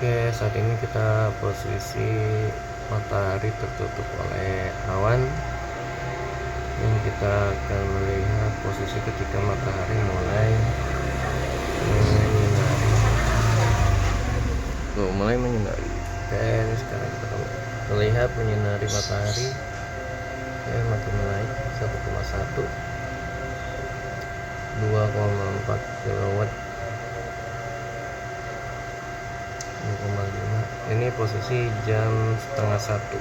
Oke, saat ini kita posisi matahari tertutup oleh awan. Ini kita akan melihat posisi ketika matahari mulai menyinari. Oke, ini sekarang kita akan melihat menyinari matahari. Oke, makin naik 1,1, 2,4 kilowatt, 2,5. Ini posisi jam setengah 1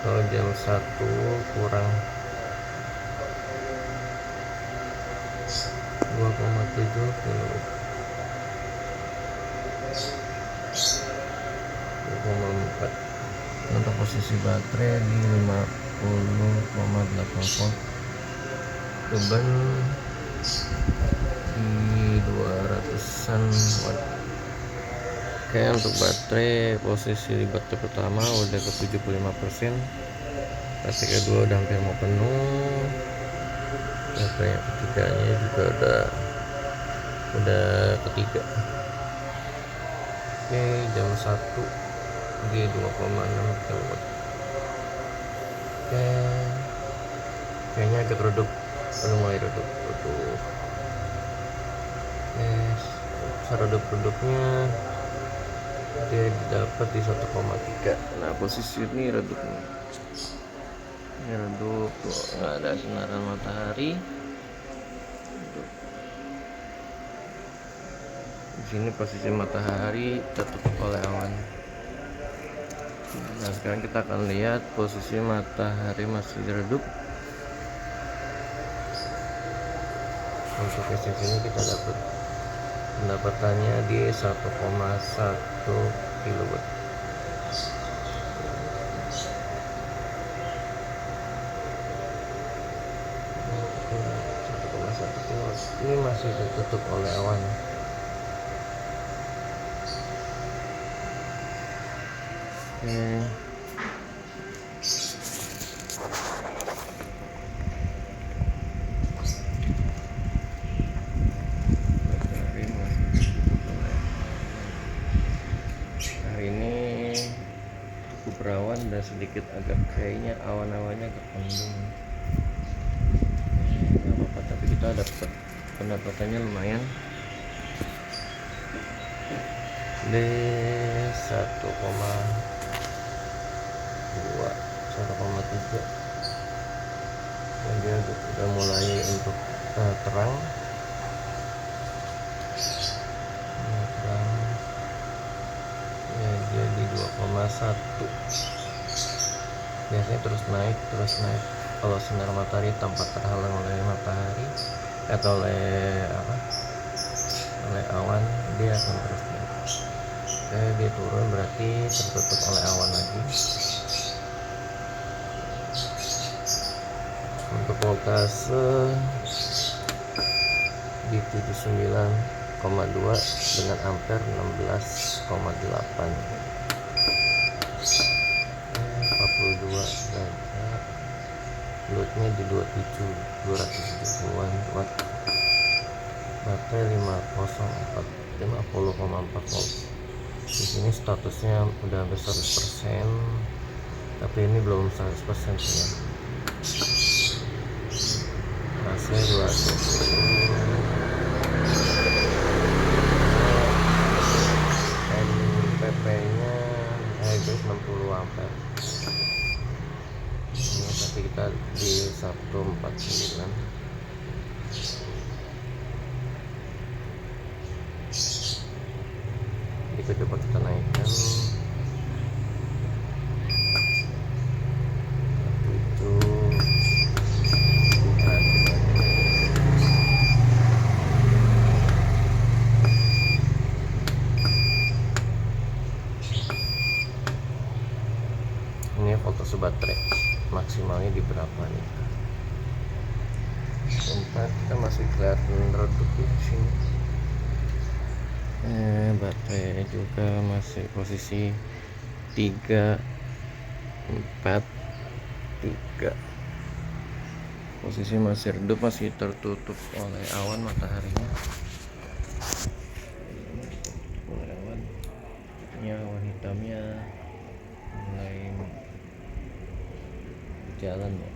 atau jam 1 kurang 2,7 kilowatt, 2,4. Untuk posisi baterai di 50,8 volt, beban di 200-an watt. Oke, untuk baterai, posisi di baterai pertama udah ke 75%, baterai kedua udah hampir mau penuh, baterai yang ketiganya juga udah ketiga. Oke, jam 1 di 2,6 kilowatt. Oke, kayaknya agak redup, udah mulai redup. Redup-redupnya dia dapat di 1,3. Nah, posisi ini redup nih. Ini redup, nggak ada sinaran matahari. Di sini posisi matahari tertutup oleh awan. Nah, sekarang kita akan lihat posisi matahari masih redup. Untuk posisi ini kita dapat pendapatannya di 1,1 kilowatt. Ini masih tertutup oleh awan. Hari ini cukup berawan dan sedikit agak kayaknya awan-awannya agak mendung. Nggak apa-apa, tapi kita dapat pendapatannya lumayan di 1,2, 1,3. Dan dia udah mulai untuk terang. Ya, dia di 2,1. Biasanya terus naik kalau sinar matahari tanpa terhalang oleh matahari atau oleh awan, dia akan terus naik. Oke, dia turun berarti tertutup oleh awan lagi. Untuk voltase di 79,2 dengan ampere 16,8, 42 derajat. Loadnya di 270-an watt. Baterai 50,4 volt. Di sini statusnya udah hampir 100%, tapi ini belum 100% ya. AC 220, NPP-nya 60 ampere. Ini tapi kita di 149. Coba kita naikkan 7. Ini voltase baterai maksimalnya di berapa nih? Tempat kita masih kelihatan redup di sini. Baterai juga masih posisi 3, 4, 3. Posisi masih redup, masih tertutup oleh awan mataharinya. hitamnya mulai jalan ya.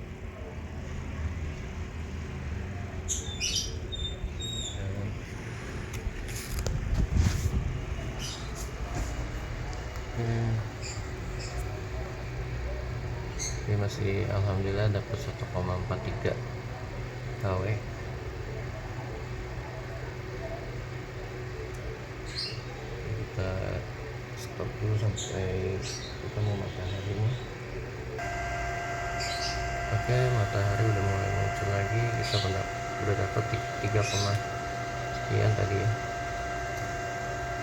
Ini masih alhamdulillah dapat 1,43 kW. Kita stop dulu sampai ketemu mataharinya. Oke, matahari udah mulai muncul lagi. Kita udah dapat 3, sekian tadi ya.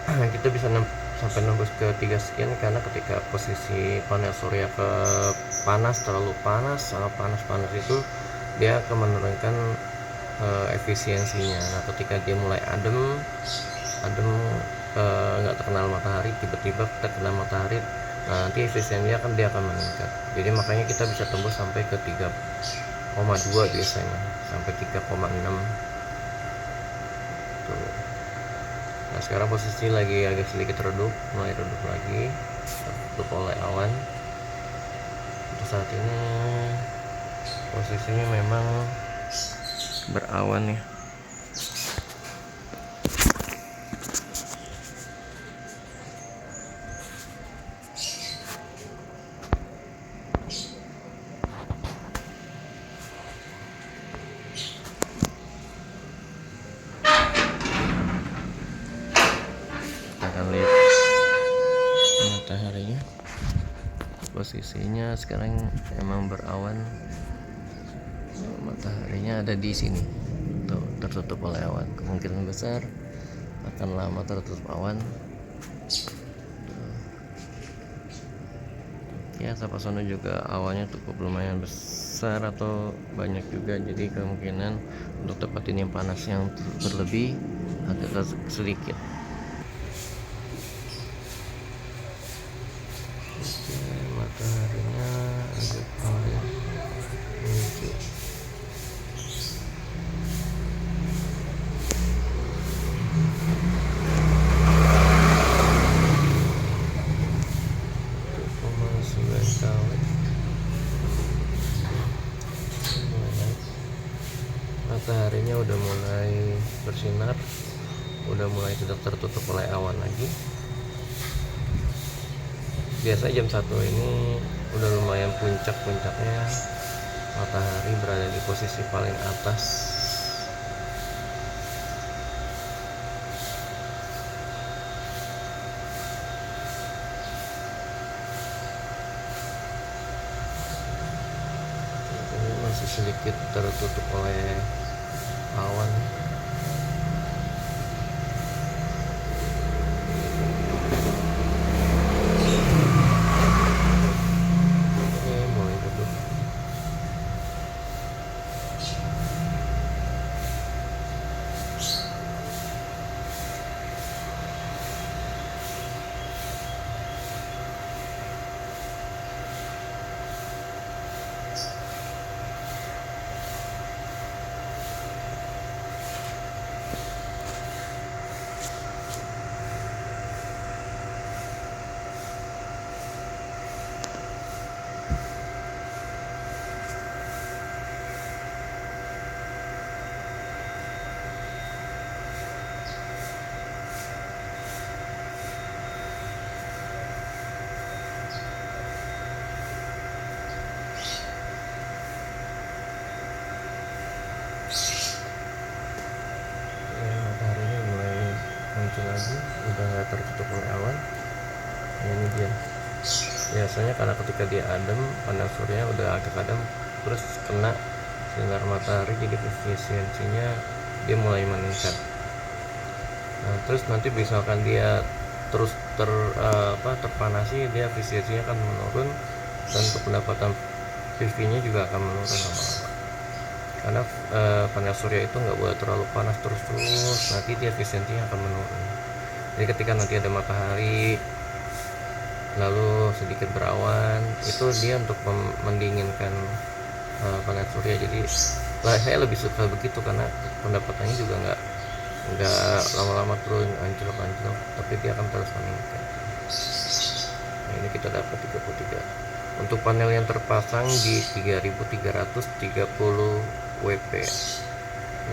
Kita bisa sampai nembus ke 3 sekian karena ketika posisi panel surya ke terlalu panas, sangat panas itu dia akan menurunkan efisiensinya. Nah, ketika dia mulai adem nggak terkenal matahari, tiba-tiba kita kena matahari, nah nanti efisiensinya dia akan meningkat. Jadi makanya kita bisa tembus sampai ke 3,2 biasanya, sampai 3,6 tuh. Nah, sekarang posisi lagi agak sedikit mulai redup lagi, tertutup oleh awan. Untuk saat ini posisinya memang berawan ya. Akan lihat mataharinya, posisinya sekarang emang berawan. Mataharinya ada di sini tuh, tertutup oleh awan. Kemungkinan besar akan lama tertutup awan. Ya, Sapasono juga awannya cukup lumayan besar atau banyak juga, jadi kemungkinan untuk dapatin yang panas yang berlebih agak sedikit. Mataharinya agak mulai muncul. Mataharinya udah mulai bersinar, udah mulai tidak tertutup oleh awan lagi. Biasa jam 1 ini udah lumayan puncaknya, matahari berada di posisi paling atas. Ini masih sedikit tertutup oleh awan. Lagi udah nggak tertutup oleh awan. Ini dia, biasanya karena ketika dia adem, panel surya udah agak adem, terus kena sinar matahari, jadi efisiensinya dia mulai meningkat. Nah, terus nanti misalkan dia terus terpanasi, dia efisiensinya akan menurun, dan untuk pendapatan PV nya juga akan menurun lama-lama. Karena panel surya itu nggak boleh terlalu panas terus, nanti dia efisiensinya akan menurun. Jadi ketika nanti ada matahari lalu sedikit berawan, itu dia untuk mendinginkan panel surya. Jadi saya lebih suka begitu karena pendapatannya juga nggak lama-lama turun anjlok, tapi dia akan terus meningkat. Nah, ini kita dapat 33. Untuk panel yang terpasang di 3330 WP,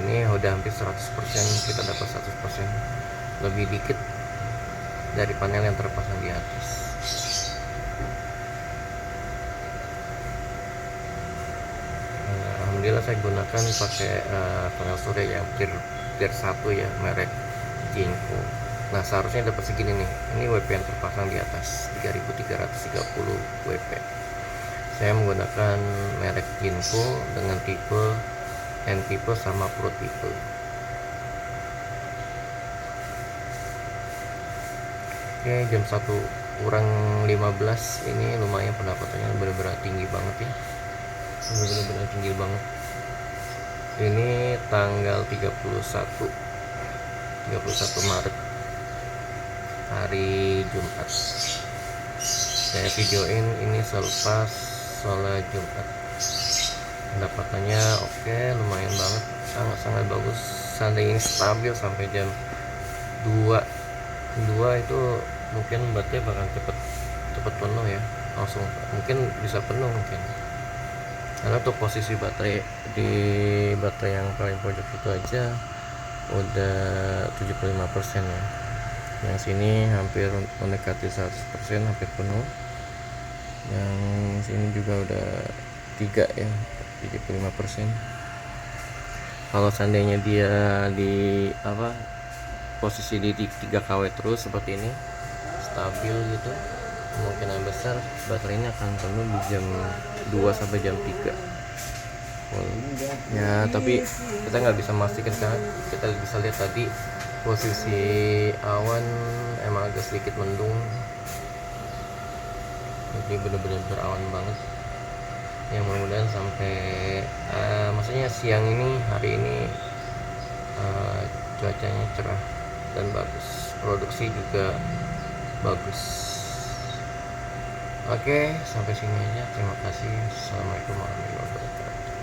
ini udah hampir 100%, kita dapat 100%, lebih dikit dari panel yang terpasang di atas. Alhamdulillah saya gunakan pakai panel surya yang tier 1 ya, merek Jinko. Nah, seharusnya dapat segini nih. Ini WP yang terpasang di atas 3330 WP. Saya menggunakan merek Jinko dengan tipe N tipe sama Pro tipe. Oke, jam 1:15 ini lumayan pendapatannya, benar-benar tinggi banget ya. Benar-benar tinggi banget. Ini tanggal 31 Maret, hari Jumat. Saya videoin ini selepas sholat Jumat. Pendapatannya oke, lumayan banget, sangat bagus. Seandainya ini stabil sampai jam 2 itu mungkin baterai bakal cepet penuh ya, langsung mungkin bisa penuh mungkin. Karena untuk posisi baterai di baterai yang paling pojok itu aja udah 75% ya. Yang sini hampir mendekati 100%, hampir penuh. Yang sini juga udah 3 ya, 75%. Kalau seandainya dia di posisi di 3 kW terus seperti ini, stabil gitu, kemungkinan besar baterai ini akan penuh di jam 2 sampai jam 3 ya. Tapi kita nggak bisa memastikan karena kita bisa lihat tadi posisi awan emang agak sedikit mendung, jadi benar-benar berawan banget ya. Mudah-mudahan sampai maksudnya siang ini, hari ini cuacanya cerah dan bagus, produksi juga bagus. Oke, sampai sini aja. Terima kasih. Assalamualaikum warahmatullahi wabarakatuh.